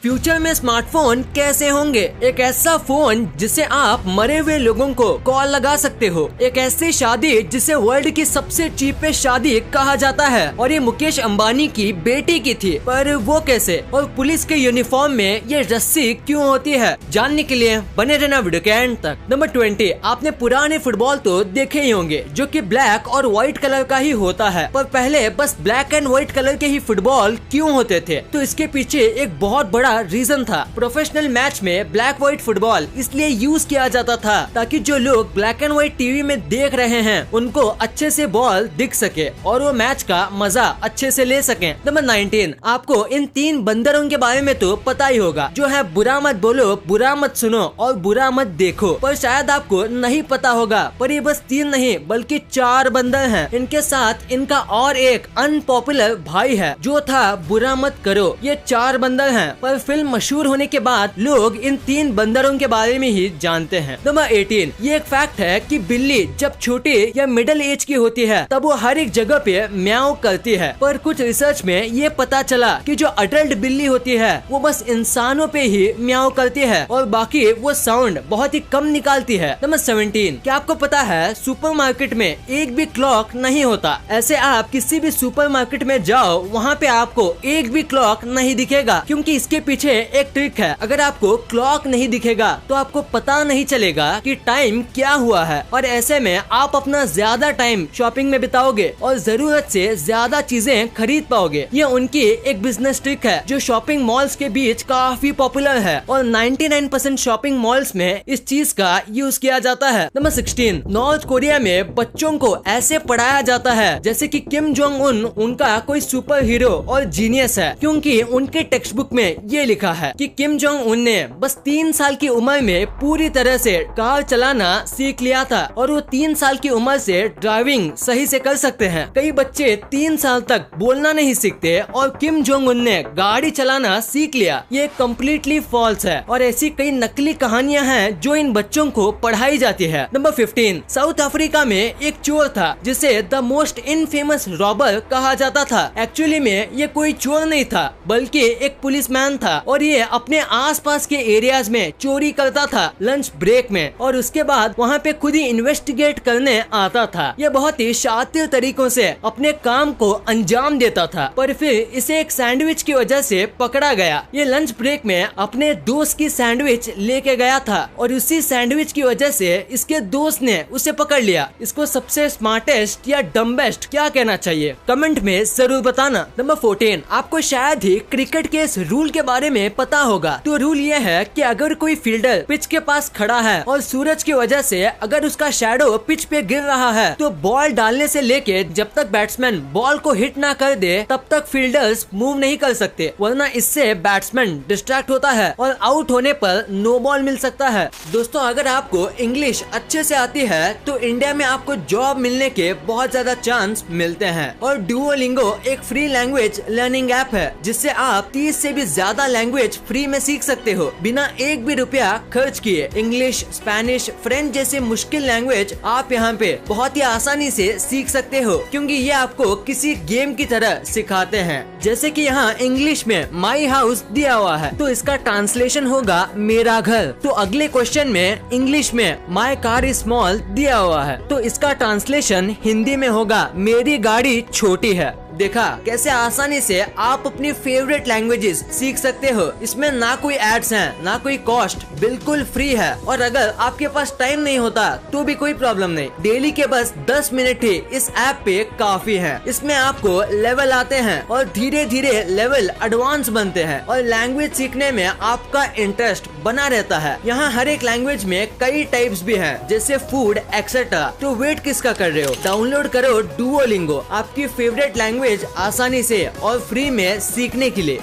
Future में smartphone कैसे होंगे? एक ऐसा फोन जिसे आप मरे हुए लोगों को कॉल लगा सकते हो। एक ऐसी शादी जिसे वर्ल्ड की सबसे चीपेस्ट शादी कहा जाता है और ये मुकेश अंबानी की बेटी की थी। पर वो कैसे? और पुलिस के यूनिफॉर्म में ये रस्सी क्यों होती है? जानने के लिए बने रहना वीडियो के एंड तक। नंबर 20, आपने पुराने फुटबॉल तो देखे ही होंगे जो कि ब्लैक और व्हाइट कलर का ही होता है। पर पहले बस ब्लैक एंड व्हाइट कलर के ही फुटबॉल क्यों होते थे? तो इसके पीछे एक बहुत बड़ा रीजन था। प्रोफेशनल मैच में ब्लैक व्हाइट फुटबॉल इसलिए यूज किया जाता था ताकि जो लोग ब्लैक एंड व्हाइट टीवी में देख रहे हैं उनको अच्छे से बॉल दिख सके और वो मैच का मजा अच्छे से ले सकें। नंबर 19, आपको इन 3 बंदरों के बारे में तो पता ही होगा जो है बुरा मत बोलो, बुरा मत सुनो और बुरा मत देखो। पर शायद आपको नहीं पता होगा, पर ये बस 3 नहीं बल्कि 4 बंदर हैं। इनके साथ इनका और एक अनपॉपुलर भाई है जो था बुरा मत करो। ये 4 बंदर हैं, पर फिल्म मशहूर होने के बाद लोग इन 3 बंदरों के बारे में ही जानते हैं। नंबर 18, ये एक फैक्ट है कि बिल्ली जब छोटी या मिडिल एज की होती है तब वो हर एक जगह पे म्याऊ करती है। पर कुछ रिसर्च में ये पता चला कि जो अडल्ट बिल्ली होती है वो बस इंसानों पे ही म्याऊ करती है और बाकी वो साउंड बहुत ही कम निकालती है। नंबर 17, क्या आपको पता है सुपरमार्केट में एक भी क्लॉक नहीं होता। ऐसे आप किसी भी सुपरमार्केट में जाओ, वहाँ पे आपको एक भी क्लॉक नहीं दिखेगा क्योंकि इसके पीछे एक ट्रिक है। अगर आपको क्लॉक नहीं दिखेगा तो आपको पता नहीं चलेगा कि टाइम क्या हुआ है और ऐसे में आप अपना ज्यादा टाइम शॉपिंग में बिताओगे और जरूरत से ज्यादा चीजें खरीद पाओगे। ये उनकी एक बिजनेस ट्रिक है जो शॉपिंग मॉल्स के बीच काफी पॉपुलर है और 99% शॉपिंग मॉल्स में इस चीज का यूज किया जाता है। नंबर 16, नॉर्थ कोरिया में बच्चों को ऐसे पढ़ाया जाता है जैसे कि किम जोंग उन उनका कोई सुपर हीरो और जीनियस है, क्योंकि उनके टेक्स्ट बुक में ये लिखा है कि किम जोंग उन ने बस 3 साल की उम्र में पूरी तरह से कार चलाना सीख लिया था और वो 3 साल की उम्र से ड्राइविंग सही से कर सकते हैं। कई बच्चे 3 साल तक बोलना नहीं सीखते और किम जोंग उन ने गाड़ी चलाना सीख लिया। ये कम्प्लीटली फॉल्स है और ऐसी कई नकली कहानियां हैं जो इन बच्चों को पढ़ाई जाती है। नंबर 15, साउथ अफ्रीका में एक चोर था जिसे द मोस्ट इनफेमस रॉबर कहा जाता था। एक्चुअली में ये कोई चोर नहीं था बल्कि एक पुलिसमैन था और ये अपने आसपास के एरियाज में चोरी करता था लंच ब्रेक में और उसके बाद वहाँ पे खुद ही इन्वेस्टिगेट करने आता था। ये बहुत ही शातिर तरीकों से अपने काम को अंजाम देता था, पर फिर इसे एक सैंडविच की वजह से पकड़ा गया। ये लंच ब्रेक में अपने दोस्त की सैंडविच लेके गया था और उसी सैंडविच की वजह से इसके दोस्त ने उसे पकड़ लिया। इसको सबसे स्मार्टेस्ट या डम्बेस्ट क्या कहना चाहिए? कमेंट में जरूर बताना। नंबर 14, आपको शायद ही क्रिकेट के इस रूल के बारे में पता होगा। तो रूल ये है कि अगर कोई फील्डर पिच के पास खड़ा है और सूरज की वजह से अगर उसका शैडो पिच पे गिर रहा है तो बॉल डालने से लेके जब तक बैट्समैन बॉल को हिट ना कर दे तब तक फील्डर्स मूव नहीं कर सकते, वरना इससे बैट्समैन डिस्ट्रैक्ट होता है और आउट होने पर नो बॉल मिल सकता है। दोस्तों, अगर आपको इंग्लिश अच्छे से आती है तो इंडिया में आपको जॉब मिलने के बहुत ज्यादा चांस मिलते हैं और डुओलिंगो एक फ्री लैंग्वेज लर्निंग ऐप है जिससे आप 30 से भी ज्यादा लैंग्वेज फ्री में सीख सकते हो बिना एक भी रुपया खर्च किए। इंग्लिश, स्पेनिश, फ्रेंच जैसे मुश्किल लैंग्वेज आप यहाँ पे बहुत ही आसानी से सीख सकते हो क्योंकि ये आपको किसी गेम की तरह सिखाते हैं। जैसे कि यहाँ इंग्लिश में माई हाउस दिया हुआ है तो इसका ट्रांसलेशन होगा मेरा घर। तो अगले क्वेश्चन में इंग्लिश में माई कार इज स्मॉल दिया हुआ है तो इसका ट्रांसलेशन हिंदी में होगा मेरी गाड़ी छोटी है। देखा कैसे आसानी से आप अपनी फेवरेट लैंग्वेजेस सीख सकते हो। इसमें ना कोई एड्स हैं, ना कोई कॉस्ट, बिल्कुल फ्री है और अगर आपके पास टाइम नहीं होता तो भी कोई प्रॉब्लम नहीं। डेली के बस 10 मिनट ही इस ऐप पे काफी है। इसमें आपको लेवल आते हैं और धीरे धीरे लेवल एडवांस बनते हैं और लैंग्वेज सीखने में आपका इंटरेस्ट बना रहता है। यहाँ हर एक लैंग्वेज में कई टाइप्स भी हैं जैसे फूड एक्सेट्रा। तो वेट किसका कर रहे हो? डाउनलोड करो डुओलिंगो, आपकी फेवरेट लैंग्वेज आसानी से और फ्री में सीखने के लिए।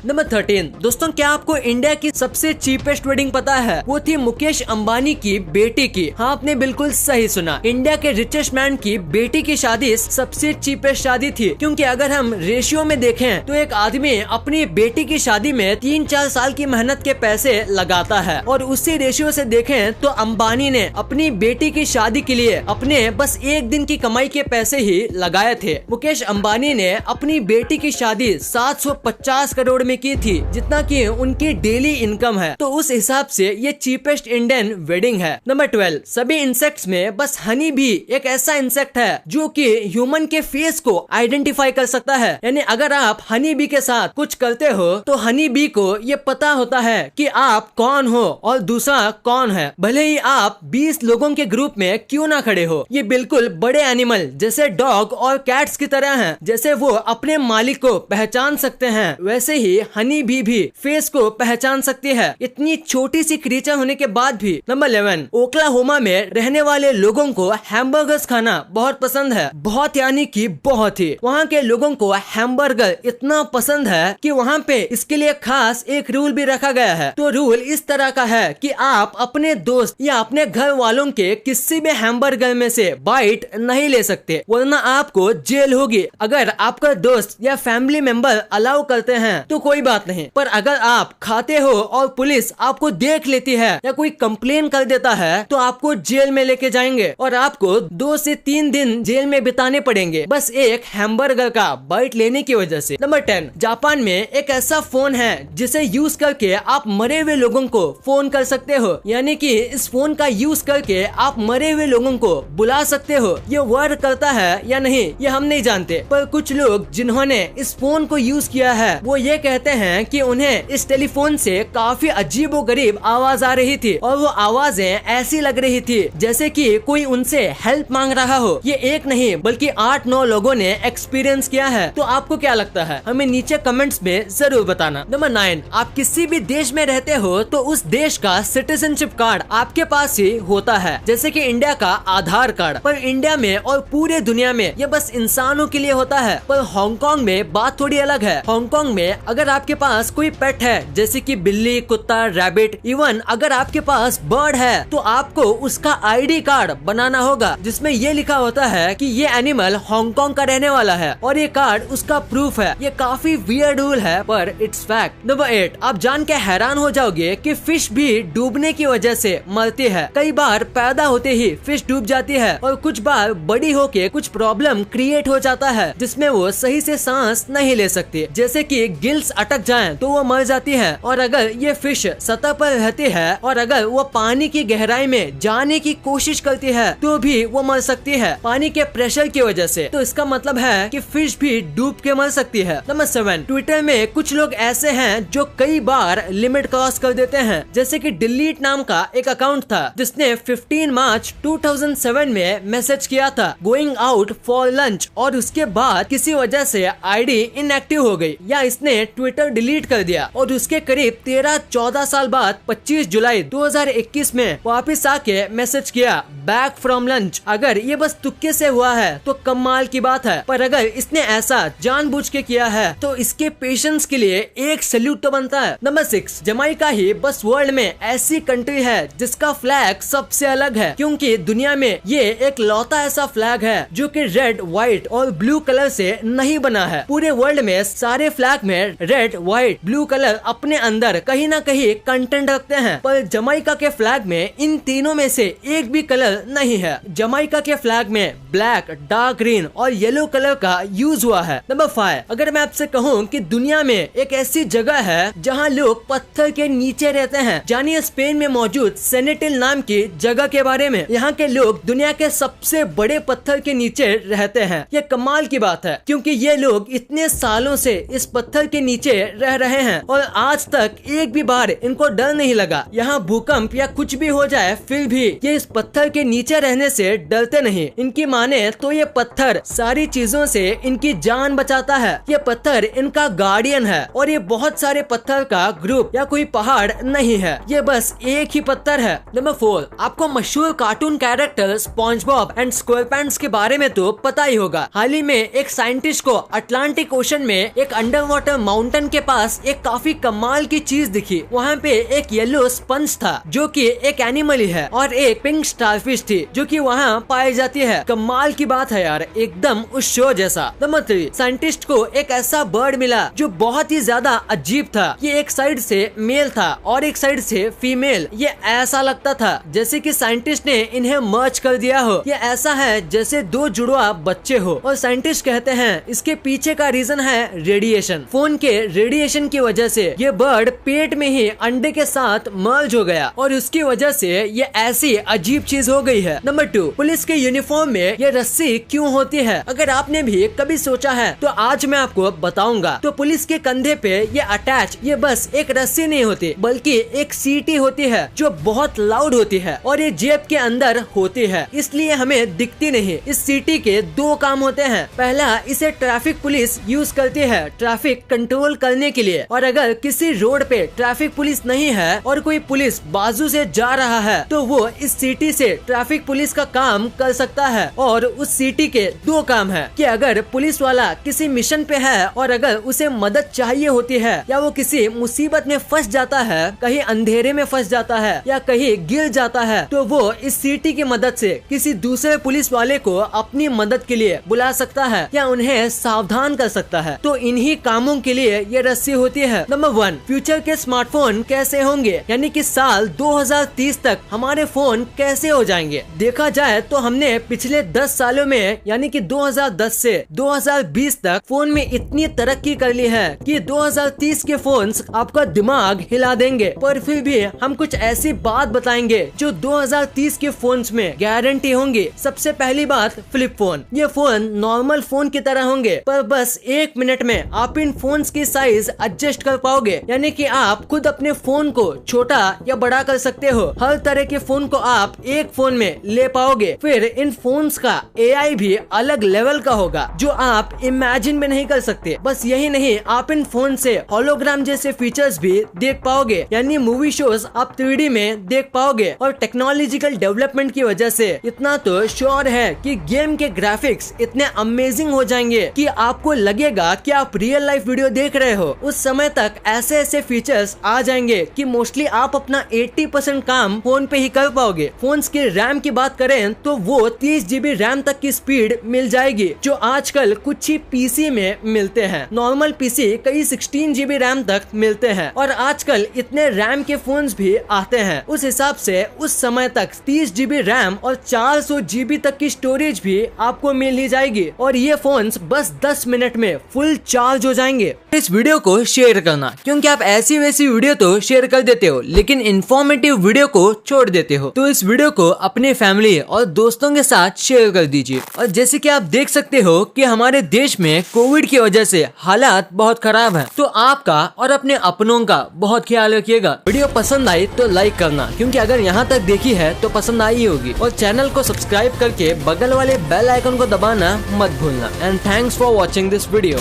नंबर 13, दोस्तों क्या आपको इंडिया की सबसे चीपेस्ट वेडिंग पता है? वो थी मुकेश अंबानी की बेटी की। हाँ, आपने बिल्कुल सही सुना। इंडिया के रिचेस्ट मैन की बेटी की शादी सबसे चीपेस्ट शादी थी क्योंकि अगर हम रेशियो में देखें तो एक आदमी अपनी बेटी की शादी में 3-4 साल की मेहनत के पैसे लगाता है और उसी रेशियो से देखें तो अंबानी ने अपनी बेटी की शादी के लिए अपने बस एक दिन की कमाई के पैसे ही लगाए थे। मुकेश अंबानी ने अपनी बेटी की शादी 750 करोड़ में की थी जितना कि उनकी डेली इनकम है। तो उस हिसाब से ये चीपेस्ट इंडियन वेडिंग है। नंबर 12, सभी इंसेक्ट्स में बस हनी भी एक ऐसा इंसेक्ट है जो कि ह्यूमन के फेस को आइडेंटिफाई कर सकता है। यानी अगर आप हनी बी के साथ कुछ करते हो तो हनी बी को ये पता होता है कि आप कौन हो और दूसरा कौन है, भले ही आप 20 लोगों के ग्रुप में क्यों ना खड़े हो। ये बिल्कुल बड़े एनिमल जैसे डॉग और कैट्स की तरह हैं। जैसे वो अपने मालिक को पहचान सकते हैं वैसे ही हनी बी भी फेस को पहचान सकती है, इतनी छोटी सी क्रीचर होने के बाद भी। नंबर 11, ओक्लाहोमा में रहने वाले लोगों को हैमबर्गर्स खाना बहुत पसंद है। बहुत यानी कि बहुत ही। वहाँ के लोगों को हैमबर्गर इतना पसंद है कि वहाँ पे इसके लिए खास एक रूल भी रखा गया है। तो रूल इस तरह का है कि आप अपने दोस्त या अपने घर वालों के किसी भी हैमबर्गर में से बाइट नहीं ले सकते, वरना आपको जेल होगी। अगर आपका दोस्त या फैमिली मेंबर अलाउ करते हैं तो कोई बात नहीं, पर अगर आप खाते हो और पुलिस आपको देख लेती है या कोई कंप्लेन कर देता है तो आपको जेल में लेके जाएंगे और आपको 2 से 3 दिन जेल में बिताने पड़ेंगे, बस एक हैमबर्गर का बाइट लेने की वजह से। नंबर 10, जापान में एक ऐसा फोन है जिसे यूज करके आप मरे हुए लोगों को फोन कर सकते हो। यानी कि इस फोन का यूज करके आप मरे हुए लोगों को बुला सकते हो। ये वर्क करता है या नहीं ये हम नहीं जानते, पर कुछ लोग जिन्होंने इस फोन को यूज किया है वो ये कहते हैं कि उन्हें इस टेलीफोन से काफी अजीबोगरीब आवाज आ रही थी और वो आवाजें ऐसी लग रही थी जैसे कि कोई उनसे हेल्प मांग रहा हो। ये एक नहीं बल्कि 8-9 लोगों ने एक्सपीरियंस किया है। तो आपको क्या लगता है हमें नीचे कमेंट्स में जरूर बताना। नंबर 9, आप किसी भी देश में रहते हो तो उस देश का सिटीजनशिप कार्ड आपके पास ही होता है, जैसे कि इंडिया का आधार कार्ड। पर इंडिया में और पूरे दुनिया में ये बस इंसानों के लिए होता है, पर हांगकांग में बात थोड़ी अलग है। हांगकांग में अगर आपके पास कोई पेट है जैसे कि बिल्ली, कुत्ता, रैबिट, इवन अगर आपके पास बर्ड है तो आपको उसका ID कार्ड बनाना होगा जिसमें ये लिखा होता है कि ये एनिमल हांगकांग का रहने वाला है और ये कार्ड उसका प्रूफ है। ये काफी वियर्ड रूल है पर इट्स फैक्ट। नंबर 8, आप जान के हैरान हो जाओगे कि फिश भी डूबने की वजह से मरती है। कई बार पैदा होते ही फिश डूब जाती है और कुछ बार बड़ी होके कुछ प्रॉब्लम क्रिएट हो जाता है जिसमें वो सही से सांस नहीं ले सकती, जैसे कि गिल्स अटक जाएं तो वो मर जाती है। और अगर ये फिश सतह पर रहती है और अगर वो पानी की गहराई में जाने की कोशिश करती है तो भी वो मर सकती है पानी के प्रेशर की वजह से। तो इसका मतलब है कि फिश भी डूब के मर सकती है। नंबर 7, ट्विटर में कुछ लोग ऐसे हैं जो कई बार लिमिट क्रॉस कर देते हैं, जैसे कि डिलीट नाम का एक अकाउंट था जिसने 15 मार्च 2007 में मैसेज किया था गोइंग आउट फॉर लंच और उसके बाद किसी वजह से ID इनएक्टिव हो गई या इसने ट्विटर डिलीट कर दिया और उसके करीब 13-14 साल बाद 25 जुलाई 2021 में वापस आके मैसेज किया बैक फ्रॉम लंच। अगर ये बस तुक्के से हुआ है तो कमाल की बात है, पर अगर इसने ऐसा जानबूझ के किया है तो इसके पेशेंस के लिए एक सैल्यूट तो बनता है। नंबर 6, जमाइका ही बस वर्ल्ड में ऐसी कंट्री है जिसका फ्लैग सबसे अलग है, क्योंकि दुनिया में ये एक लौता ऐसा फ्लैग है जो कि रेड, व्हाइट और ब्लू कलर से नहीं बना है। पूरे वर्ल्ड में सारे फ्लैग में रेड, व्हाइट, ब्लू कलर अपने अंदर कहीं ना कहीं कंटेंट रखते हैं, पर जमाइका के फ्लैग में इन तीनों में से एक भी कलर नहीं है। जमाइका के फ्लैग में ब्लैक, डार्क ग्रीन और येलो कलर का यूज हुआ है। नंबर 5, अगर मैं आपसे कहूँ कि दुनिया में एक ऐसी जगह है जहाँ लोग पत्थर के नीचे रहते हैं, जानिए स्पेन में मौजूद सेनेटिल नाम की जगह के बारे में। यहाँ के लोग दुनिया के सबसे बड़े पत्थर के नीचे रहते हैं। ये कमाल की बात है क्योंकि ये लोग इतने सालों से इस पत्थर के नीचे रह रहे हैं और आज तक एक भी बार इनको डर नहीं लगा। यहाँ भूकंप या कुछ भी हो जाए फिर भी ये इस पत्थर के नीचे रहने से डरते नहीं। इनकी माने तो ये पत्थर सारी चीजों से इनकी जान बचाता है। ये पत्थर इनका गार्डियन है और ये बहुत सारे पत्थर का ग्रुप या कोई पहाड़ नहीं है, ये बस एक ही पत्थर है। नंबर 4, आपको मशहूर cartoon character SpongeBob and SquarePants के बारे में तो पता ही होगा। हाल ही में एक साइंटिस्ट को अटलांटिक ओशन में एक अंडर वाटर माउंटेन के पास एक काफी कमाल की चीज दिखी। वहाँ पे एक येलो स्पंज था जो कि एक एनिमल ही है और एक पिंक स्टारफिश थी जो कि वहाँ पाई जाती है। कमाल की बात है यार, एकदम उस शो जैसा। नंबर 3, साइंटिस्ट को एक ऐसा बर्ड मिला जो बहुत ही ज्यादा अजीब था। ये एक साइड से मेल था और एक साइड से फीमेल। ये ऐसा लगता था जैसे कि साइंटिस्ट ने इन्हें मर्ज कर दिया हो। ये ऐसा है जैसे 2 जुड़वा बच्चे हो और साइंटिस्ट कहते हैं इसके पीछे का रीजन है रेडिएशन। फोन के रेडिएशन की वजह से ये बर्ड पेट में ही अंडे के साथ मर्ज हो गया और उसकी वजह से ये ऐसी अजीब चीज हो गई है। नंबर 2, पुलिस के यूनिफॉर्म में ये रस्सी क्यों होती है? अगर आपने भी कभी सोचा है तो आज मैं आपको बताऊंगा। तो पुलिस के कंधे पे ये अटैच ये बस एक रस्सी नहीं होती बल्कि एक सीटी होती है जो बहुत लाउड होती है और ये जेब के अंदर होती है, इसलिए हमें दिखती नहीं। इस सीटी के 2 काम होते हैं। पहला, इसे ट्रैफिक पुलिस यूज करती है ट्रैफिक कंट्रोल करने के लिए, और अगर किसी रोड पे ट्रैफिक पुलिस नहीं है और कोई पुलिस बाजू से जा रहा है तो वो इस सीटी से ट्रैफिक पुलिस का काम कर सकता है। और उस सीटी के 2 काम है कि अगर पुलिस वाला किसी मिशन पे है और अगर उसे मदद चाहिए होती है या वो किसी मुसीबत में फंस जाता है, कहीं अंधेरे में फंस जाता है या कहीं गिर जाता है, तो वो इस सीटी की मदद से किसी दूसरे पुलिस वाले को अपनी मदद के लिए बुला सकता है या उन्हें सावधान कर सकता है। तो इन्हीं कामों के लिए ये रस्सी होती है। नंबर 1, फ्यूचर के स्मार्टफोन कैसे होंगे, यानी कि साल 2030 तक हमारे फोन कैसे हो जाएंगे। देखा जाए तो हमने पिछले 10 सालों में यानी कि 2010 से 2020 तक फोन में इतनी तरक्की कर ली है कि 2030 के फोन्स आपका दिमाग हिला देंगे। पर फिर भी हम कुछ ऐसी बात बताएंगे जो 2030 के फोन्स में गारंटी होंगी। सबसे पहली बात, फ्लिप फोन। ये फोन नॉर्मल फोन की तरह होंगे पर बस 1 मिनट में आप इन फोन्स की साइज एडजस्ट कर पाओगे, यानी कि आप खुद अपने फोन को छोटा या बड़ा कर सकते हो। हर तरह के फोन को आप एक फोन में ले पाओगे। फिर इन फोन्स का AI भी अलग लेवल का होगा जो आप इमेजिन भी नहीं कर सकते। बस यही नहीं, आप इन फोन से होलोग्राम जैसे फीचर्स भी देख पाओगे, यानी मूवी शोज आप 3D में देख पाओगे। और टेक्नोलॉजिकल डेवलपमेंट की वजह से इतना तो श्योर है कि गेम के ग्राफिक्स इतने अमेजिंग हो जाएंगे कि आपको लगेगा कि आप रियल लाइफ वीडियो देख रहे हो। उस समय तक ऐसे ऐसे फीचर्स आ जाएंगे कि मोस्टली आप अपना 80% काम फोन पे ही कर पाओगे। फोन्स के रैम की बात करें तो वो 30 GB रैम तक की स्पीड मिल जाएगी जो आजकल कुछ ही PC में मिलते हैं। नॉर्मल PC कई 16 GB रैम तक मिलते हैं और आजकल इतने रैम के फोन्स भी आते हैं। उस हिसाब से उस समय तक 30 GB रैम और 400 GB तक की स्टोरेज भी आपको मिल ही जाएगी और ये फोन्स बस 10 मिनट में फुल चार्ज हो जाएंगे। इस वीडियो को शेयर करना, क्योंकि आप ऐसी वैसी वीडियो तो शेयर कर देते हो लेकिन इंफॉर्मेटिव वीडियो को छोड़ देते हो। तो इस वीडियो को अपने फैमिली और दोस्तों के साथ शेयर कर दीजिए। और जैसे कि आप देख सकते हो कि हमारे देश में कोविड की वजह से हालात बहुत खराब हैं, तो आपका और अपने अपनों का बहुत ख्याल रखिएगा। वीडियो पसंद आई तो लाइक करना, क्योंकि अगर यहाँ तक देखी है तो पसंद आई होगी। और चैनल को सब्सक्राइब करके बगल वाले बेल आइकन को दबाना मत भूलना। And thanks for watching this video.